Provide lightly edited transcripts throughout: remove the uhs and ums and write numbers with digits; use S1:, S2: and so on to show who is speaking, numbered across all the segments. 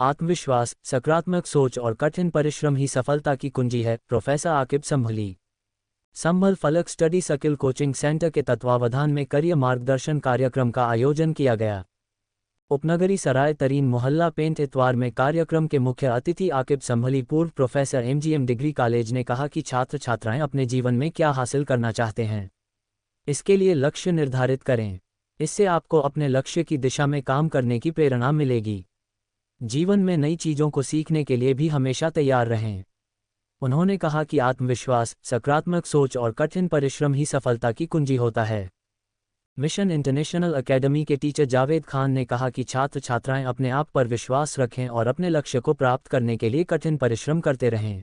S1: आत्मविश्वास, सकारात्मक सोच और कठिन परिश्रम ही सफलता की कुंजी है। प्रोफेसर आकिब संभली। संभल फलक स्टडी सर्किल कोचिंग सेंटर के तत्वावधान में करियर मार्गदर्शन कार्यक्रम का आयोजन किया गया। उपनगरी सराय तरीन मोहल्ला पेंट इतवार में कार्यक्रम के मुख्य अतिथि आकिब संभली पूर्व प्रोफेसर एमजीएम डिग्री कॉलेज ने कहा कि छात्र छात्राएं अपने जीवन में क्या हासिल करना चाहते हैं, इसके लिए लक्ष्य निर्धारित करें। इससे आपको अपने लक्ष्य की दिशा में काम करने की प्रेरणा मिलेगी। जीवन में नई चीज़ों को सीखने के लिए भी हमेशा तैयार रहें। उन्होंने कहा कि आत्मविश्वास, सकारात्मक सोच और कठिन परिश्रम ही सफलता की कुंजी होता है। मिशन इंटरनेशनल एकेडमी के टीचर जावेद खान ने कहा कि छात्र छात्राएं अपने आप पर विश्वास रखें और अपने लक्ष्य को प्राप्त करने के लिए कठिन परिश्रम करते रहें।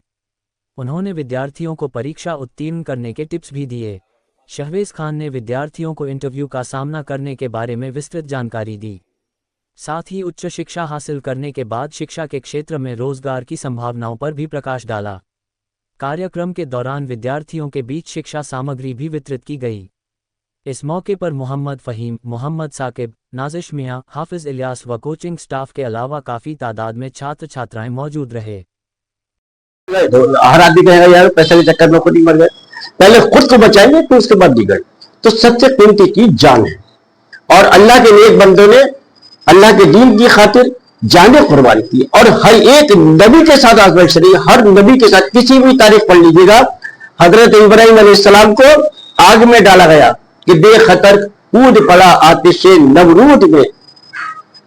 S1: उन्होंने विद्यार्थियों को परीक्षा उत्तीर्ण करने के टिप्स भी दिए। शहवेज खान ने विद्यार्थियों को इंटरव्यू का सामना करने के बारे में विस्तृत जानकारी दी। साथ ही उच्च शिक्षा हासिल करने के बाद शिक्षा के क्षेत्र में रोजगार की संभावनाओं पर भी प्रकाश डाला। कार्यक्रम के दौरान विद्यार्थियों के बीच शिक्षा सामग्री भी वितरित की गई। इस मौके पर मोहम्मद फ़हीम, मोहम्मद साकिब, नाजिश मियां, हाफिज इलियास व कोचिंग स्टाफ के अलावा काफ़ी तादाद में छात्र छात्राएं मौजूद रहे।
S2: हर आदमी कहेगा यार पैसे के चक्कर में खुद ही मर गए, पहले खुद को बचाएंगे तो उसके बाद दीगर। तो सबसे कीमती चीज जान है, और अल्लाह के नेक बंदों ने अल्लाह के दीन की खातिर जाने कुर्बानी की। और हर एक नबी के साथ आजमाइश रही, हर नबी के साथ। किसी भी तारीख पढ़ लीजिएगा, हजरत इब्राहीम अलैहिस्सलाम को आग में डाला गया कि बेखतर कूद पड़ा आतिशे नवरूद में,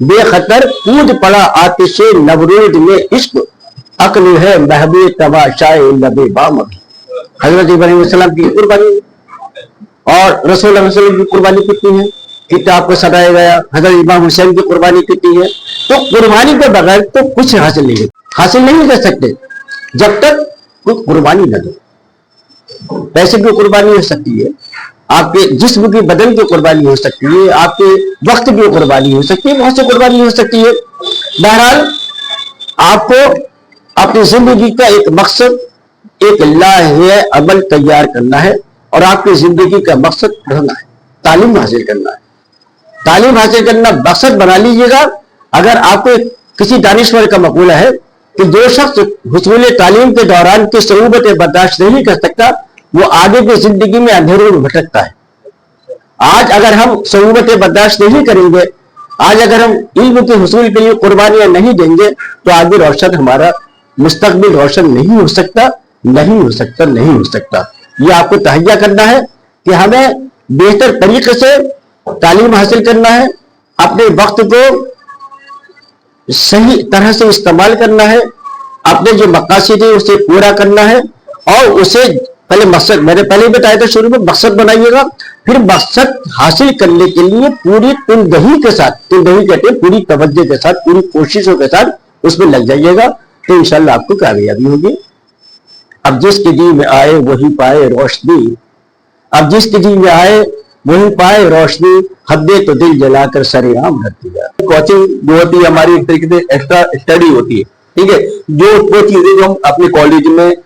S2: बेखतर कूद पड़ा आतिशे नवरूद में, इश्क अक्ल है महबे तबाशाए नबे बाम। हजरत इब्राहीम अलैहिस्सलाम की कुर्बानी और रसूल अल्लाह की कुर्बानी कितनी है, किताब को सजाया गया। हजरत इमाम हुसैन की कुर्बानी कितनी है। तो कुर्बानी के बगैर तो कुछ हासिल नहीं कर सकते जब तक कोई कुर्बानी न दो। पैसे की कुर्बानी हो सकती है, आपके जिस्म की बदन की कुर्बानी हो सकती है, आपके वक्त की कुर्बानी हो सकती है, बहुत सी कुर्बानी हो सकती है। बहरहाल आपको अपनी जिंदगी का एक मकसद, एक लाहे अमल तैयार करना है, और आपकी जिंदगी का मकसद पढ़ना है, तालीम हासिल करना है। तालीम हासिल करना मकसद बना लीजिएगा। अगर आपको किसी दानिश्वर का मकूला है कि जो शख्स हुसूल तालीम के दौरान की सऊबतें बर्दाश्त नहीं कर सकता, वो आगे की जिंदगी में अंधेरों में भटकता है। आज अगर हम सऊबतें बर्दाश्त नहीं करेंगे, आज अगर हम इल्म के हुसूल के लिए कुर्बानियां नहीं देंगे, तो आगे रोशन हमारा मुस्तकबिल रोशन नहीं हो सकता। ये आपको तहैया करना है कि हमें बेहतर तरीके से तालीम हासिल करना है, अपने वक्त को सही तरह से इस्तेमाल करना है, अपने जो मकासद है उसे पूरा करना है, और उसे पहले मकसद, मैंने पहले बताया था शुरू में, मकसद बनाइएगा। फिर मकसद हासिल करने के लिए पूरी तुंदही के साथ, तुंदही कहते हैं पूरी तवज्जो के साथ, पूरी कोशिशों के साथ उसमें लग जाइएगा, तो इंशाल्लाह आपको कामयाबी होगी। अब जिसके जी में आए वही पाए रोशनी, अब जिसके जी में आए वही पाए रोशनी, हद्दे तो दिल जलाकर सरेआम रख दिया। कोचिंग जो होती है हमारी एक तरीके से एक्स्ट्रा स्टडी होती है, ठीक है। जो वो चीजें जो हम अपने कॉलेज में,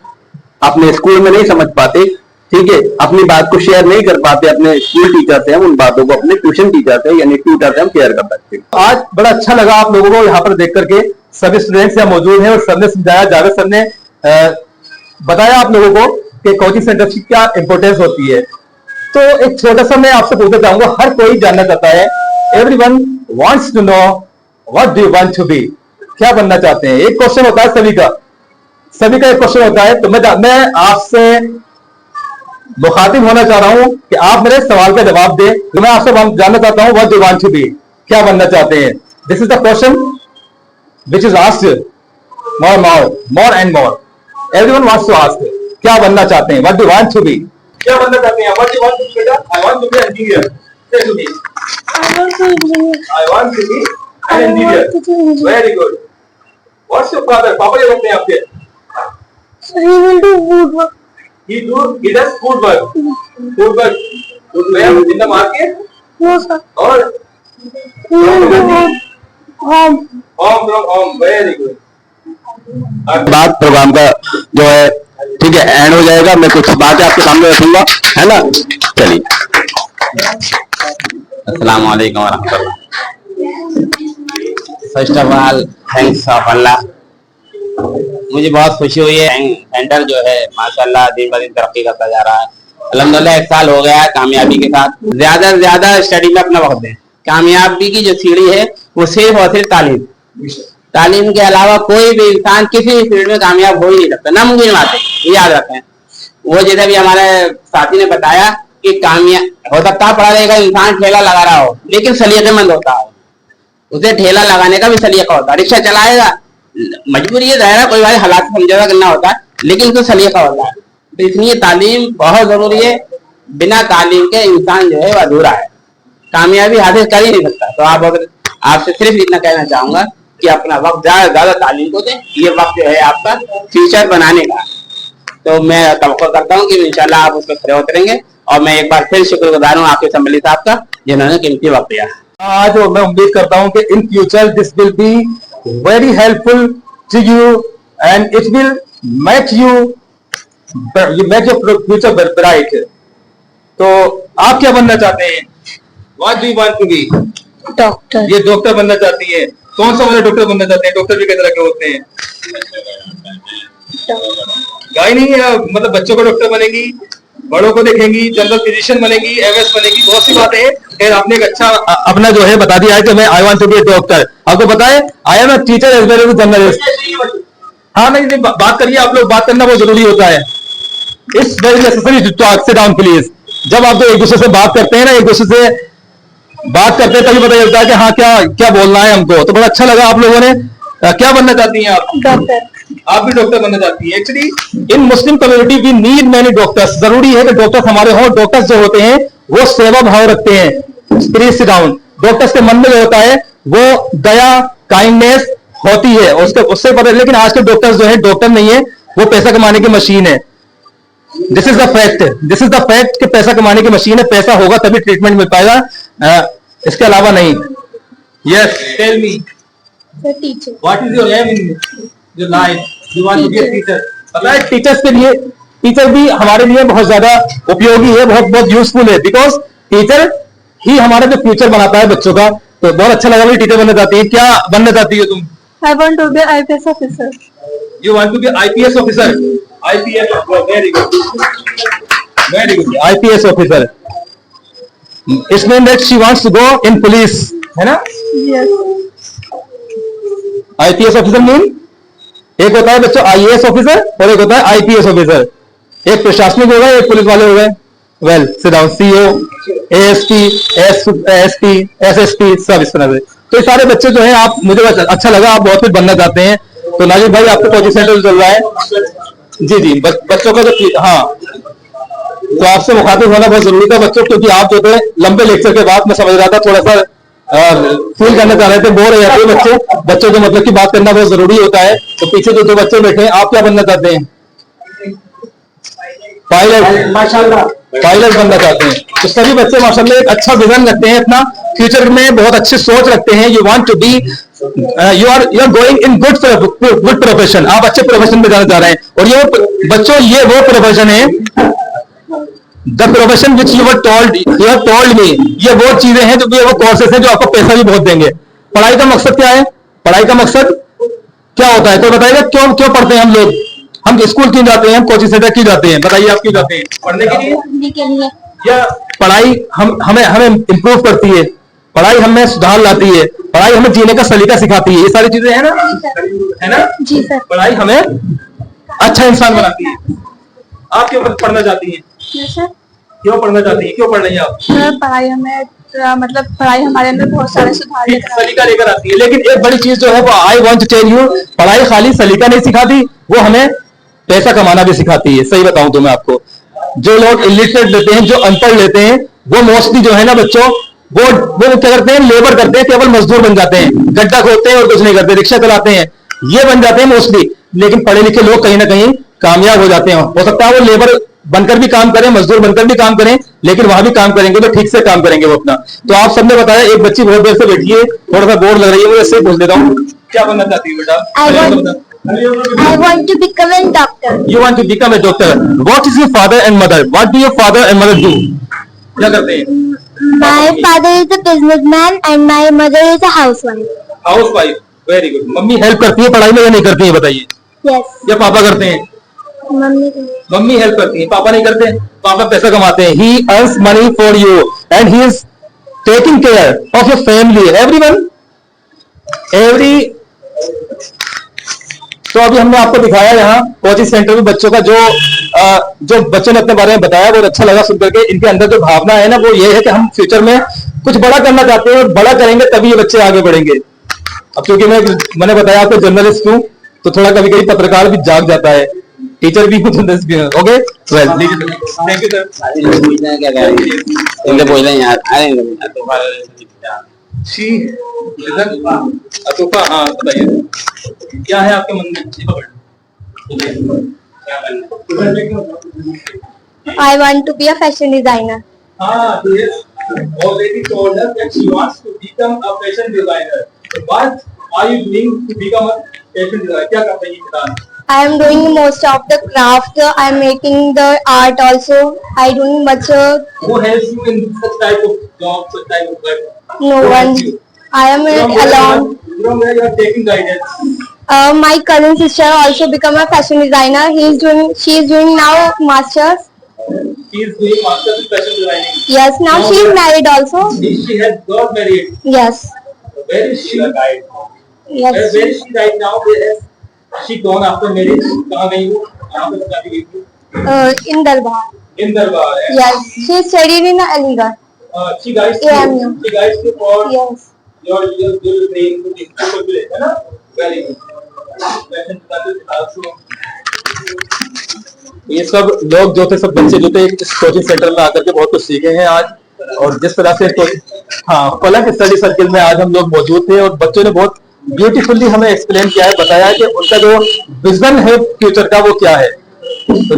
S2: अपने स्कूल में नहीं समझ पाते, ठीक है, अपनी बात को शेयर नहीं कर पाते अपने स्कूल टीचर से, हम उन बातों को अपने ट्यूशन टीचर से यानी ट्यूटर से हम शेयर कर सकते हैं।
S3: आज बड़ा अच्छा लगा आप लोगों को यहाँ पर देख करके, सभी स्टूडेंट्स यहाँ मौजूद हैं और सबने समझाया, जावेद सर ने बताया आप लोगों को कि कोचिंग सेंटर की क्या इंपॉर्टेंस होती है। तो एक छोटा सा मैं आपसे पूछना चाहूंगा, हर कोई जानना चाहता है, everyone wants to know what do you want to be, क्या बनना चाहते हैं। एक क्वेश्चन होता है सभी का एक क्वेश्चन होता है। तो मैं आपसे मुखातिब होना चाह रहा हूं कि आप मेरे सवाल का जवाब दें। तो मैं आपसे जानना चाहता हूं, what do you want to be, क्या बनना चाहते हैं। This is the question which is asked more and more. Everyone wants to ask, क्या बनना चाहते हैं, what do you want to be, क्या बनना चाहते हैं। What do you want to be बेटा, I want to be an engineer, say to me, I want to be an engineer, very good. What's your father, पापा क्या करते हैं आपके।
S4: He will do good work.
S3: He does good work. Good work. Where in the market?
S4: No sir.
S3: Or
S4: He will do home.
S3: From home. Very good.
S2: बात programme का जो है, ठीक है, एंड हो जाएगा। मैं कुछ बातें आपके सामने रखूंगा, है ना। चलिए, अस्सलाम वालेकुम व रहमतुल्लाह।
S5: First of all thanks of Allah, मुझे बहुत खुशी हुई है। सेंटर जो है माशाल्लाह दिन ब दिन तरक्की करता जा रहा है। अल्हम्दुलिल्लाह 1 साल हो गया है कामयाबी के साथ। ज्यादा से ज्यादा स्टडी में अपना वक्त दें। कामयाबी की जो सीढ़ी है वो सिर्फ और सिर्फ तालीम के अलावा कोई भी इंसान किसी भी फील्ड में कामयाब हो ही नहीं सकता, नामुमकिन बात है, ये याद रखें। वो जैसे भी हमारे साथी ने बताया कि कामयाब हो सकता है पढ़ा लिखा इंसान ठेला लगा रहा हो लेकिन सलीकेमंद होता हो, उसे ठेला लगाने का भी सलीका होता है। रिक्शा चलाएगा, मजबूरी है, दायरा कोई बात हालात समझौता करना होता है, लेकिन उसको सलीका होता है। तो इसलिए तालीम बहुत जरूरी है। बिना तालीम के इंसान जो है वो अधूरा है, कामयाबी हासिल कर ही नहीं सकता। तो आपसे सिर्फ इतना कहना चाहूंगा कि अपना वक्त ज्यादा से ज्यादा तालीम को दें। ये वक्त जो है आपका फ्यूचर बनाने का। तो मैं तवक्को करता हूँ कि इंशाल्लाह आप उस पर खड़े उतरेंगे। और मैं एक बार फिर शुक्रगुजार हूँ आपके सम्मिलित साहब का, जिन्होंने कीमती वक्त दिया।
S3: आज मैं उम्मीद करता हूँ कि in future this will be very helpful to you and it will make your future bright. तो आप क्या बनना चाहते हैं? What do you want to be?
S4: Doctor.
S3: ये डॉक्टर बनना चाहती है। कौन सा वाले डॉक्टर बनना चाहते हैं? डॉक्टर भी कई तरह के होते हैं। गाय नहीं है, मतलब बच्चों को डॉक्टर बनेगी, बड़ों को देखेंगी, जनरल फिजिशियन बनेगी, एमएस बनेगी, बहुत सी बातें हैं। फिर आपने एक अच्छा अपना जो है बता दिया है कि मैं I want to be a doctor. आपको पता है I am a teacher as well as journalist. हाँ नहीं, बात करिए, आप लोग बात करना बहुत जरूरी होता है। It's very necessary to talk, sit down please. जब आप तो एक दूसरे से बात करते हैं ना, एक दूसरे से बात करते हैं तभी पता चलता है कि हाँ क्या क्या बोलना है हमको। तो बड़ा अच्छा लगा आप लोगों ने। क्या बनना चाहती हैं आप?
S4: डॉक्टर।
S3: आप भी डॉक्टर बनना चाहती हैं? Actually in Muslim community we need many doctors. जरूरी है कि डॉक्टर्स हमारे हों। डॉक्टर्स जो होते हैं वो सेवा भाव रखते हैं। Please sit down. डॉक्टर्स के मन में जो होता है वो दया, काइंडनेस होती है, उससे पता। लेकिन आज के डॉक्टर्स जो है डॉक्टर नहीं है, वो पैसा कमाने की मशीन है। This is the fact, this is the fact कि पैसा कमाने की मशीन है। पैसा होगा तभी ट्रीटमेंट मिल पाएगा, इसके अलावा नहीं। Yes, tell me
S4: teacher.
S3: What is your aim in your life? You want to be a teacher. पता है टीचर्स के लिए, टीचर भी हमारे लिए बहुत ज्यादा उपयोगी है, बहुत बहुत यूजफुल है। बिकॉज टीचर ही हमारा जो फ्यूचर बनाता है बच्चों का। तो बहुत अच्छा लगा भाई टीचर बनना चाहती है। क्या बनना चाहती हो तुम?
S4: I want to be IPS officer.
S3: You want to be IPS officer? IPS officer, very good. Very good. IPS officer. It means that she wants to go in police, है ना?
S4: Yes.
S3: IPS officer mean एक होता है बच्चों IAS officer और एक होता है IPS ऑफिसर। एक प्रशासनिक होगा, एक पुलिस वाले हो गए। Well, sit down. CO, ASP, SP, SSP, सब इस तरह से। तो ये सारे बच्चे जो हैं, आप, मुझे अच्छा लगा आप बहुत कुछ बनना चाहते हैं। तो नाजिर भाई आपका कोचिंग सेंटर चल रहा है? जी जी, बच्चों का जो, हाँ, तो आपसे मुखातिब होना बहुत जरूरी था बच्चों, क्योंकि आप जो थे लंबे लेक्चर के बाद मैं समझ रहा था थोड़ा सा फील करना चाह रहे थे, बोर हो जाते हैं बच्चों को, मतलब की बात करना बहुत जरूरी होता है। तो पीछे जो 2 बच्चे बैठे हैं, आप क्या बनना चाहते हैं? पायलट। माशाल्लाह, पायलट बनना चाहते हैं। तो सभी बच्चे माशाल्लाह एक अच्छा विजन रखते हैं, अपना फ्यूचर में बहुत अच्छी सोच रखते हैं। You want to be, you are going in good profession. आप अच्छे प्रोफेशन में जाना चाह रहे हैं। और ये बच्चों, ये वो प्रोफेशन है, the profession which you have told me. ये वो चीजें हैं, जो वो कोर्सेस हैं जो आपको पैसा भी बहुत देंगे। पढ़ाई का मकसद क्या है? पढ़ाई का मकसद क्या होता है? तो बताइएगा, क्यों क्यों पढ़ते हैं हम लोग? हम स्कूल क्यों जाते हैं? हम कोचिंग सेंटर क्यों जाते हैं? बताइए, आप क्यों जाते हैं? पढ़ने के लिए? या पढ़ाई हमें इंप्रूव करती है, पढ़ाई हमें सुधार लाती है, पढ़ाई हमें जीने का सलीका सिखाती है। ये सारी चीजें है ना, है ना?
S4: जी सर।
S3: पढ़ाई हमें अच्छा इंसान बनाती है। आप क्यों पढ़ना चाहती हैं?
S4: सर,
S3: क्यों पढ़ना चाहती हैं? क्यों पढ़ रही हैं आप?
S4: पढ़ाई हमें, मतलब पढ़ाई हमारे अंदर बहुत सारे सुधार
S3: सलीका लेकर आती है। लेकिन एक बड़ी चीज जो है वो, I want to tell you, पढ़ाई खाली सलीका नहीं सिखाती, वो हमें पैसा कमाना भी सिखाती है। सही बताऊं तो मैं आपको, जो लोग इलिटरेट लेते हैं, जो अनपढ़ लेते हैं, वो मोस्टली जो है ना बच्चों, वो क्या करते हैं? लेबर करते हैं, केवल मजदूर बन जाते हैं, गड्ढा खोदते हैं और कुछ नहीं करते, रिक्शा चलाते हैं, ये बन जाते हैं मोस्टली। लेकिन पढ़े लिखे लोग कहीं ना कहीं कामयाब हो जाते हैं। हो सकता है वो लेबर बनकर भी काम करें, मजदूर बनकर भी काम करें, लेकिन वहां भी काम करेंगे तो ठीक से काम करेंगे वो अपना। तो आप सबने बताया, एक बच्ची बहुत देर से बैठी है, थोड़ा सा बोर लग रही है, मैं इससे पूछ देता हूँ, क्या बनना चाहती है बेटा?
S4: I want to become a doctor.
S3: You want to become a doctor. What is your father and mother? What do your father and mother do? क्या करते हैं?
S4: My father is a businessman and my mother is a housewife.
S3: Housewife. Very good. Mummy help करती है पढ़ाई में या नहीं करती है बताइए?
S4: यस,
S3: या पापा करते हैं?
S4: मम्मी
S3: मम्मी हेल्प करती है, पापा नहीं करते? पापा पैसा कमाते हैं। ही earns money for you and he is taking care of your family everyone every. तो अभी हमने आपको दिखाया यहाँ कोचिंग सेंटर में बच्चों का जो बच्चों ने अपने बारे में बताया बहुत अच्छा लगा सुन करके। इनके अंदर जो भावना है ना वो ये है कि हम फ्यूचर में कुछ बड़ा करना चाहते हैं और बड़ा करेंगे तभी ये बच्चे आगे बढ़ेंगे। अब क्योंकि मैंने बताया आपको जर्नलिस्ट हूँ तो थोड़ा कभी कभी पत्रकार भी जाग जाता है, टीचर भी हूँ, जर्नलिस्ट भी हूँ। Okay well, thank you sir.
S5: पूछना है क्या कह रही है? इनसे पूछ लें यार।
S3: अतुफा, हाँ बताइए क्या है आपके मन में?
S4: I want to be a fashion designer.
S3: हाँ, he has already told us that she wants to become a fashion designer. What are you doing to become a fashion designer? क्या करते हैं ये बताना?
S4: I am doing most of the craft. I am making the art also. I doing much.
S3: Who helps you in such type of job, such type of work?
S4: No
S3: Who
S4: one.
S3: helps you?
S4: I am alone.
S3: From where you are taking guidance?
S4: My cousin sister also become a fashion designer. She is doing now masters.
S3: She is doing masters in fashion designing.
S4: Yes, now she is married also.
S3: She has got married.
S4: Yes.
S3: Where is she?
S4: Yes.
S3: Where is she right now? Where has she gone after marriage? कहाँ गई वो? कहाँ पे शादी की थी?
S4: In Darbar.
S3: In Darbar.
S4: Yes. She studied in Aligarh.
S3: She guides
S4: AMU.
S3: you. She guides you for
S4: Yes.
S3: your dream to be fulfilled, है ना? Very good. Fashion designer also. ये सब लोग जो थे, सब बच्चे जो थे इस कोचिंग सेंटर में आकर के बहुत कुछ सीखे हैं आज। और जिस तरह से हाँ पलक स्टडी सर्किल में आज हम लोग मौजूद थे और बच्चों ने बहुत ब्यूटीफुली हमें एक्सप्लेन किया है, बताया है कि उनका जो विजन है फ्यूचर का वो क्या है। तो